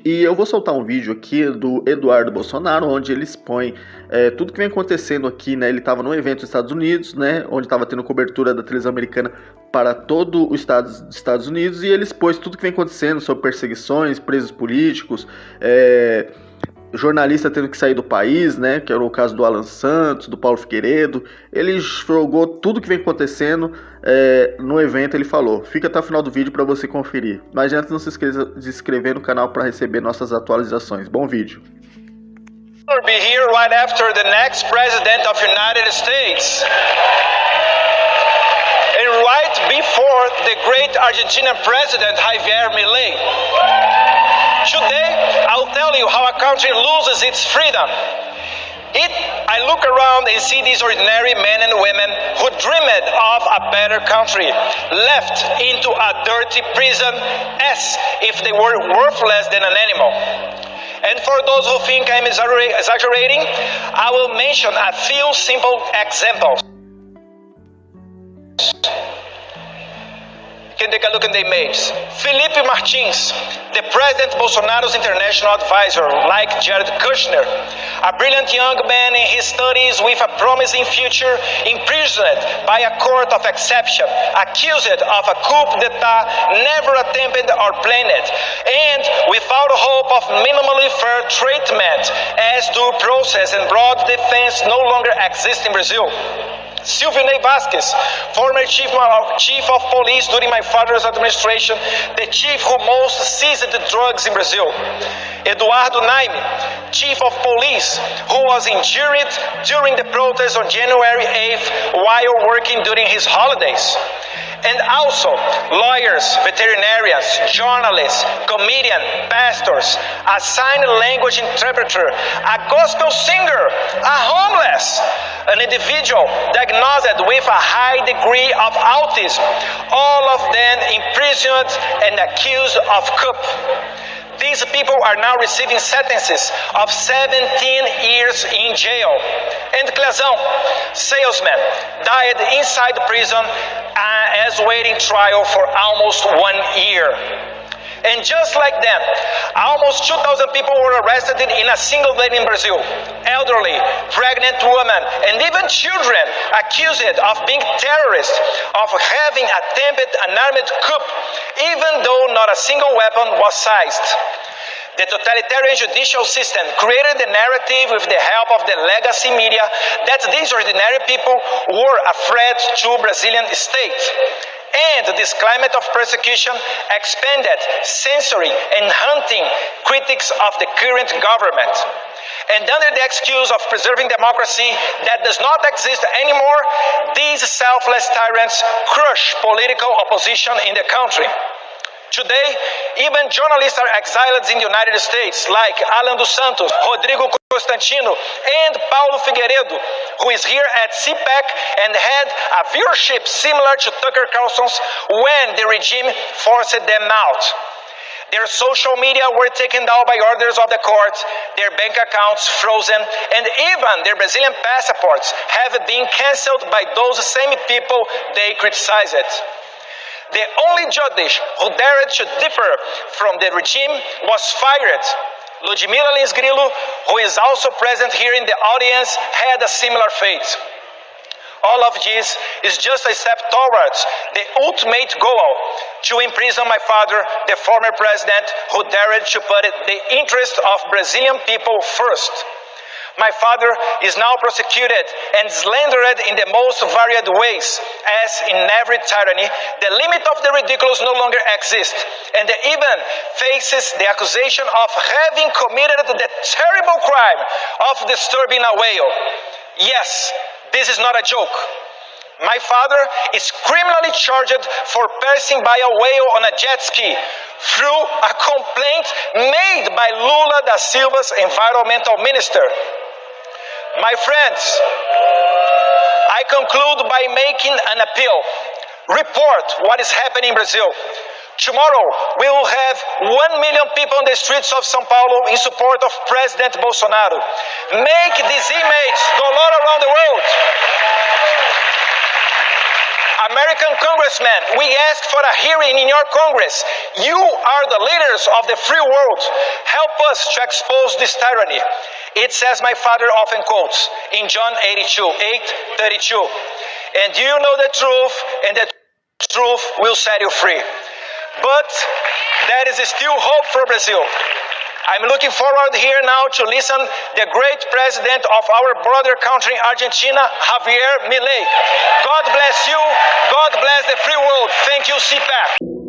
E eu vou soltar um vídeo aqui do Eduardo Bolsonaro, onde ele expõe tudo que vem acontecendo aqui, né? Ele estava num evento nos Estados Unidos, né? Onde estava tendo cobertura da televisão americana para todo o estado dos Estados Unidos, e ele expôs tudo que vem acontecendo sobre perseguições, presos políticos, jornalista tendo que sair do país, né? Que era o caso do Alan Santos, do Paulo Figueiredo. Ele jogou tudo que vem acontecendo no evento. Ele falou: fica até o final do vídeo para você conferir. Mas antes, não se esqueça de se inscrever no canal para receber nossas atualizações. Bom vídeo. Be here right after the next president of United States. And right before the great Argentinian president Javier Milei. Today, I'll tell you how a country loses its freedom. I look around and see these ordinary men and women who dreamed of a better country, left into a dirty prison as if they were worthless than an animal. And for those who think I'm exaggerating, I will mention a few simple examples. You can take a look at the images. Felipe Martins, the President Bolsonaro's international advisor, like Jared Kushner, a brilliant young man in his studies with a promising future, imprisoned by a court of exception, accused of a coup d'etat never attempted or planned, and without hope of minimally fair treatment, as due process and broad defense no longer exist in Brazil. Silvinei Vasquez, former chief of police during my father's administration, the chief who most seized the drugs in Brazil. Eduardo Naime, chief of police, who was injured during the protests on January 8th while working during his holidays. And also lawyers, veterinarians, journalists, comedians, pastors, a sign language interpreter, a gospel singer, a homeless, an individual diagnosed with a high degree of autism, all of them imprisoned and accused of coup. These people are now receiving sentences of 17 years in jail. And Clezão, salesman, died inside the prison as waiting trial for almost 1 year. And just like them, almost 2,000 people were arrested in a single day in Brazil. Elderly, pregnant women, and even children accused of being terrorists, of having attempted an armed coup, even though not a single weapon was seized. The totalitarian judicial system created the narrative with the help of the legacy media that these ordinary people were a threat to Brazilian state. And this climate of persecution expanded censoring and hunting critics of the current government. And under the excuse of preserving democracy that does not exist anymore, these selfless tyrants crush political opposition in the country. Today, even journalists are exiled in the United States, like Alan dos Santos, Rodrigo Constantino, and Paulo Figueiredo, who is here at CPAC and had a viewership similar to Tucker Carlson's when the regime forced them out. Their social media were taken down by orders of the court, their bank accounts frozen, and even their Brazilian passports have been cancelled by those same people they criticized. The only judge who dared to differ from the regime was fired. Ludmila Lins Grillo, who is also present here in the audience, had a similar fate. All of this is just a step towards the ultimate goal, to imprison my father, the former president, who dared to put the interest of Brazilian people first. My father is now prosecuted and slandered in the most varied ways, as in every tyranny, the limit of the ridiculous no longer exists, and even faces the accusation of having committed the terrible crime of disturbing a whale. Yes, this is not a joke. My father is criminally charged for passing by a whale on a jet ski through a complaint made by Lula da Silva's environmental minister. My friends, I conclude by making an appeal. Report what is happening in Brazil. Tomorrow, we will have 1 million people on the streets of São Paulo in support of President Bolsonaro. Make this image go all around the world. American congressmen, we ask for a hearing in your Congress. You are the leaders of the free world. Help us to expose this tyranny. It says my father often quotes in John 8:32. And you know the truth, and the truth will set you free. But there is still hope for Brazil. I'm looking forward here now to listen the great president of our brother country, Argentina, Javier Milei. God bless you. God bless the free world. Thank you, CPAC.